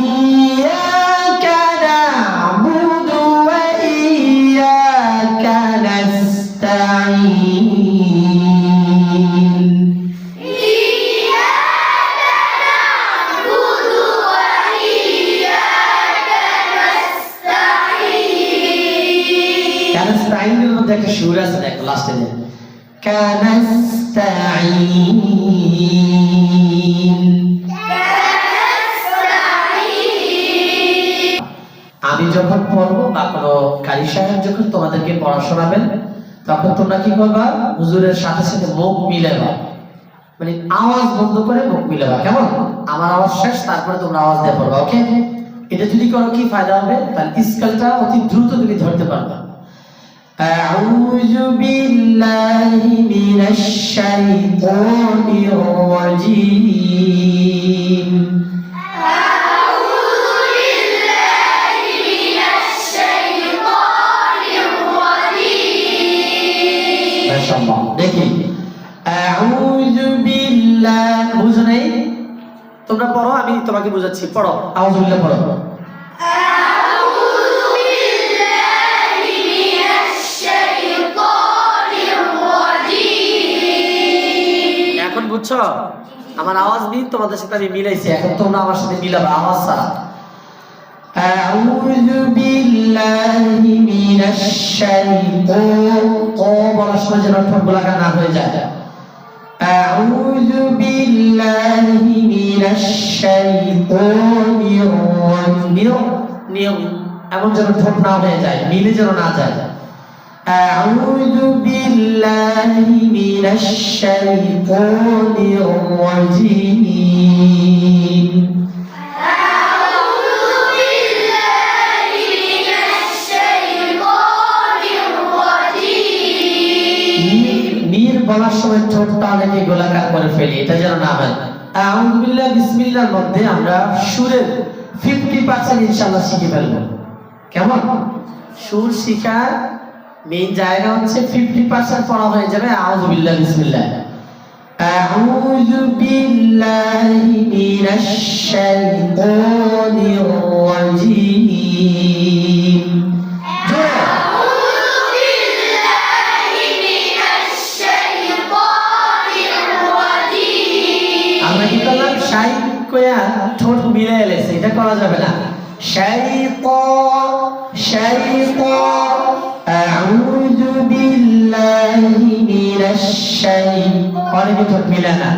ইয়্যাকা না'বুদু ওয়া ইয়্যাকা নাস্তাঈন। কানাস্তাঈনের মধ্যে একটা সুর আছে, দেখো লাস্টে যে কানাস্তাঈন। আমি যখন পড়বো বা কোনো কারি সাহেব যখন তোমাদেরকে পড়া শোনাবেন, তখন তোমরা কি করবা, হুজুরের সাথে সাথে মুখ মিলাবা, মানে আওয়াজ বন্ধ করে মুখ মিলাবা। কেমন? আমার আওয়াজ শেষ, তারপরে তোমরা আওয়াজ দিয়ে পড়বা। ওকে? এটা যদি করো কি ফায়দা হবে, তাহলে স্কেলটা অতি দ্রুত তুমি ধরতে পারবা। আউযু বিল্লাহি মিনাশ শাইতানির রাজীম। মাশাআল্লাহ। দেখি আউযু বিল্লাহ, বুঝো নাই? তোমরা পড়ো, আমি তোমাকে বুঝাচ্ছি। পড়ো, আউযু বিল্লাহ পড়ো। আউযু বিল্লাহি মিনাশ শাইতানির রাজীম। এখন বুঝছো আমার আওয়াজ তোমাদের সাথে আমি মিলাইছি, এখন তোমরা আমার সাথে মিলাবা আওয়াজ ছাড়া। আউযু বিল্লাহি মিনাশ শাইতান, ও বলার সময় যেন ঠোঁট গোলাকা না হয়ে যায়। আউযু বিল্লাহি মিনাশ শাইতানির রাজীম, এমন যেন ঠোঁট না হয়ে যায়, মিলে যেন না যায়। আউযু বিল্লাহি মিনাশ শাইতানির রাজীম। বলার সময় ঠোঁটটা অনেকে গোলাকার করে ফেলি, এটা যেন না হয়। আউযু বিল্লাহ বিসমিল্লাহর মধ্যে আমরা সুরের 50% ইনশাআল্লাহ শিখে ফেলবো। কেমন? সুর শিখার মেইন জায়গা হচ্ছে 50% পড়া হয়ে যাবে আউযু বিল্লাহ বিসমিল্লাহ। আউযু বিল্লাহি মিনাশ শাইতানির রাজীম। আমরা কি করলাম, শাই কয়া ঠোঁট মিলে এলেছে, এটা করা যাবে না। শাইতান, আউযু বিল্লাহি মিনাশ শাইতান, অনেকে ঠোঁট মিলে না,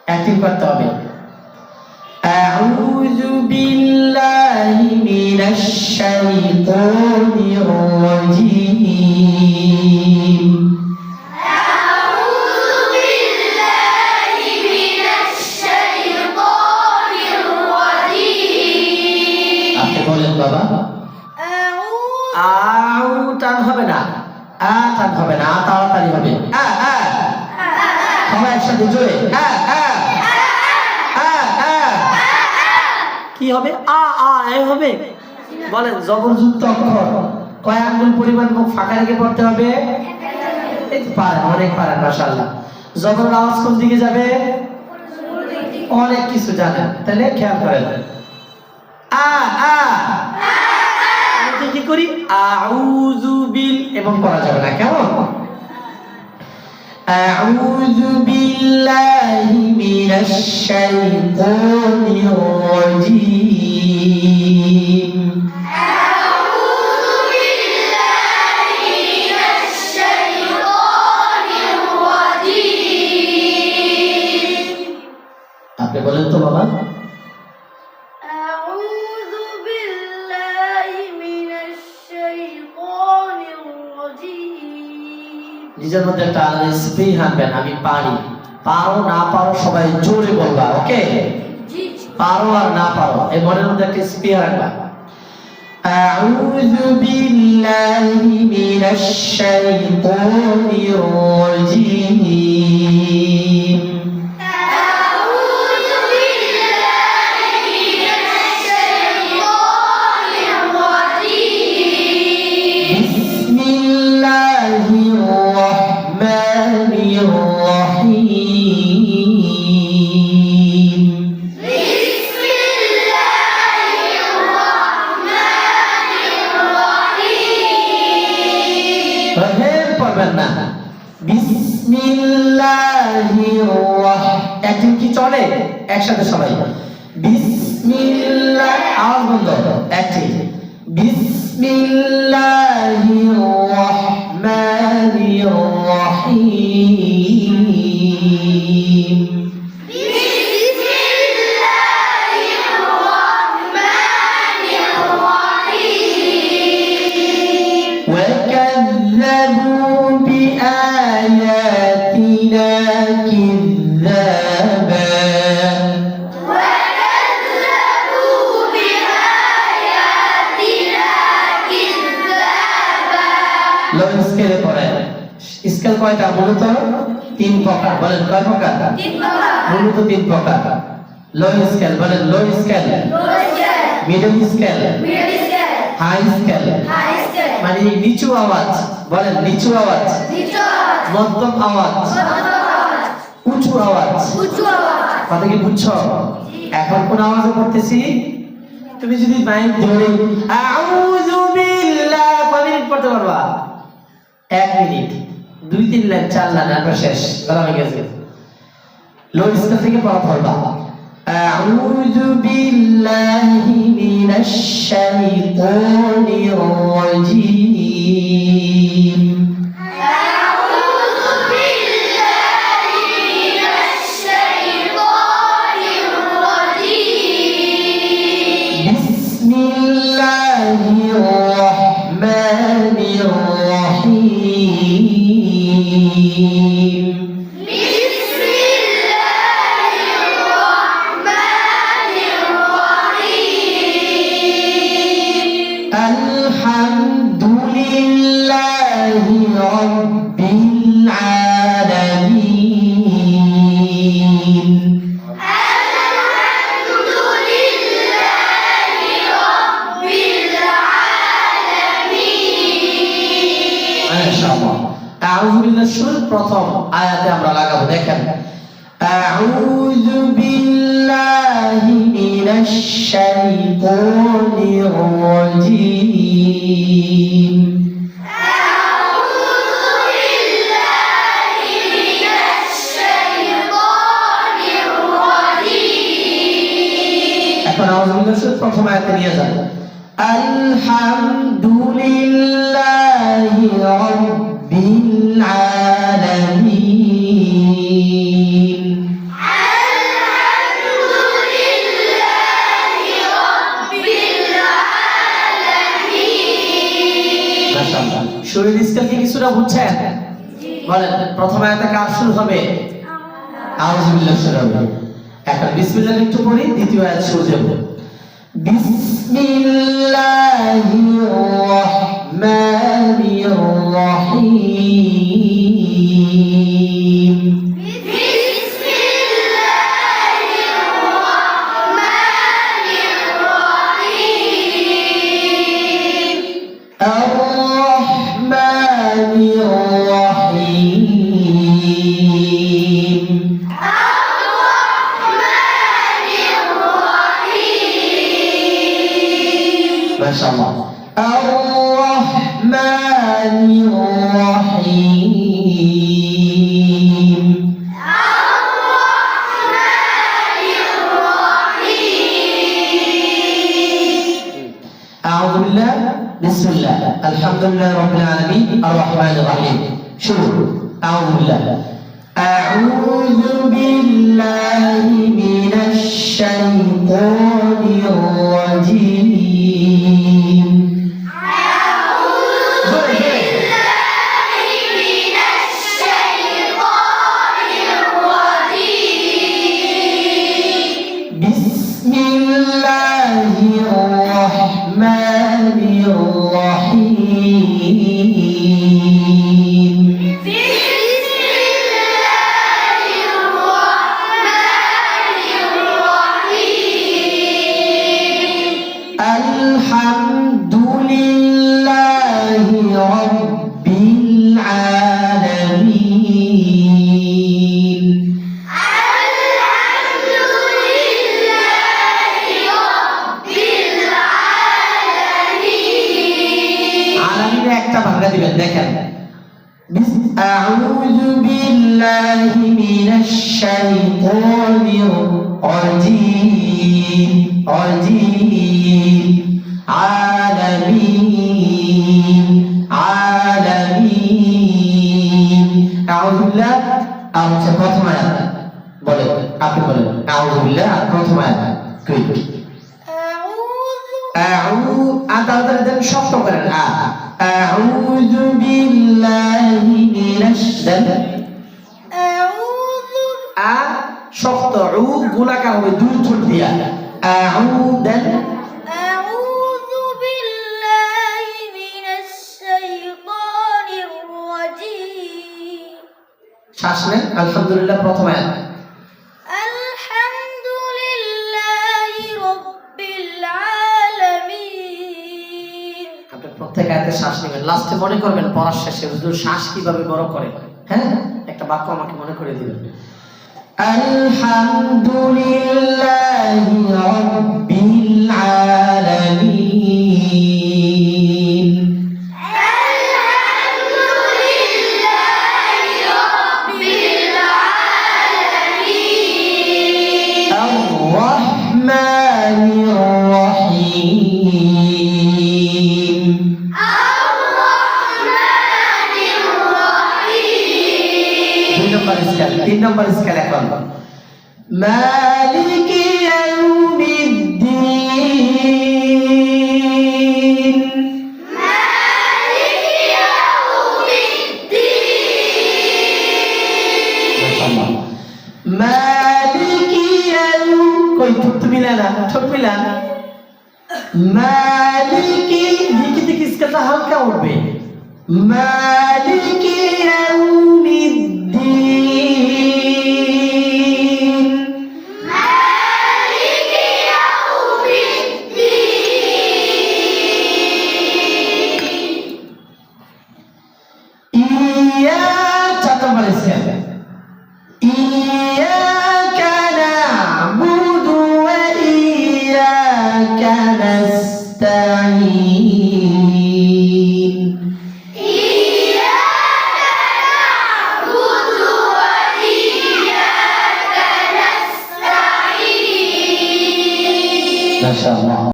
অ্যাক্টিং করতে হবে। আউযু বিল্লাহি মিনাশ শাইতানির রাজীম। বলেন বাবা, আউ টান হবে না, আ টান হবে না, তাড়াতাড়ি হবে। সবাই একসাথে জোরে কি হবে, আ আ এ হবে। বলেন জবরযুক্ত অক্ষর কয় আঙ্গুল পরিমাণ মুখ ফাঁকা রেখে পড়তে হবে? এই পারেন, অনেক পারেন মাশাআল্লাহ। জবরের আওয়াজ কোন দিকে যাবে? অনেক কিছু জানেন, তাহলে খেয়াল করেন। কি করি, আউযু বিল এবং করা যাবে না। কেমন? আউযু বিল্লাহি মিনাশ শাইতানির রাজীম। আউযু বিল্লাহি মিনাশ শাইতানির রাজীম। আপনি বলেন তো বাবা। নিজের মধ্যে একটা আলাদা স্প্রিং আনবেন, আমি পারি। পারো না পারো সবাই জোরে বলবা। ওকে? পারো আর না পারো এই মনের মধ্যে একটা স্প্রিং রাখবা। আউযু বিল্লাহি মিনাশ শাইতানির রাজীম। বলবেন না। বিসমিল্লাহির একদিন কি চলে একসাথে সবাই বিসমিল্লাহ, আওয়াজ বন্ধ, একটি বিসমিল্লাহির রহমানির রহিম। وكذبوا بآياتنا كذابا লো স্কেলে পড়ে। স্কেল কয়টা? মূলত তিন প্রকার। বলেন কয় প্রকার? মূলত তিন প্রকার। লো স্কেল বলেন, low scale, middle scale, high scale. মানে নিচু আওয়াজ, বলেন নিচু আওয়াজ, মধ্যম আওয়াজ, উঁচু আওয়াজ। কথা কি বুঝছো? এখন কোন আওয়াজে পড়তেছি? তুমি যদি মাইক ধরে আউযু বিল্লাহ কয় মিনিট পড়তে পারবা? 1 মিনিট, 2-3 লাইন 4 লাইন আর শেষ বলা হয়ে গেছে। লো স্কেল থেকে পড়া পড়বা। আউযু বিল্লাহি মিনাশ শাইতানির রাজিম। বিসমিল্লাহির রহমানির রহিম। আলহামদুলিল্লাহি রাব্বিল আলামিন। মাশাআল্লাহ। আউযু বিল্লাহ শুরু প্রথম আয়াতে আমরা লাগাবো। দেখেন, আউযু বিল্লাহি মিনাশ শাইতানির রাজিম। এখন আউযু বিল্লাহ শুরু প্রথম আয়াতে নিয়ে যান। আলহামদুলিল্লাহি রাব্বিল আলামিন। মাশাআল্লাহ। শুরুর স্কেল কি কিছুটা বুঝছেন? বলেন প্রথম আয়াতে কার শুরু হবে? আউযু বিল্লাহ শুরু হবে। এখন বিসমিল্লাহ একটু পড়ি, দ্বিতীয় আয়াত শুরু দেব। বিসমিল্লাহির রহমানির রহিম। আর-রহমানির রহিম। মাশাআল্লাহ। আর-রহমানির রহিম। আউযু বিল্লাহ, বিসমিল্লাহ, আলহামদুলিল্লাহ রাব্বিল আলামিন, আর-রহমানির রহিম। শুরু। আউযু বিল্লাহ, আউযু বিল্লাহি মিনাশ শাইতানির রাজিম। বিসমিল্লাহির রহমানির রহিম। আলহামদুলিল্লাহি রাব্বিল আলামিন। আজিম আলামিন আলামিন আউযু বিল্লাহ আচ্ছা প্রথম আয়াত বলে আপনি বলেন আউযু বিল্লাহ প্রথম আয়াত কুইক আউযু আতাদের দেন শক্ত করেন আউযু বিল্লাহি মিনাশ আ শক্ত উ গুণাকার হবে দুই ঠোঁট দিয়া আউদান أعوذ بالله من الشيطان الرجيم শ্বাস নেন আলহামদুলিল্লাহ প্রথম আয়াত الحمد لله رب العالمين আপনি প্রত্যেক আয়াতে শ্বাস নেবেন লাস্টে মনে করবেন পড়ার শেষে হুজুর শ্বাস কিভাবে বড় করে হ্যাঁ একটা বাক্য আমাকে মনে করে দিবেন আলহামদুলিল্লাহি রাব্বিল আলামিন الحمد لله رب العالمين আর-রাহমানির রাহিম الرحمن الرحيم দুই নম্বর স্কেল তিন নম্বর স্কেল এখন মালিকি ইয়াউমিদ্দিন مالك يوم الدين মালিকি কই ঠোঁট মিলানা ঠোঁট মিলানা মালিকি দিকে স্কেলটা হালকা উঠবে মালিকি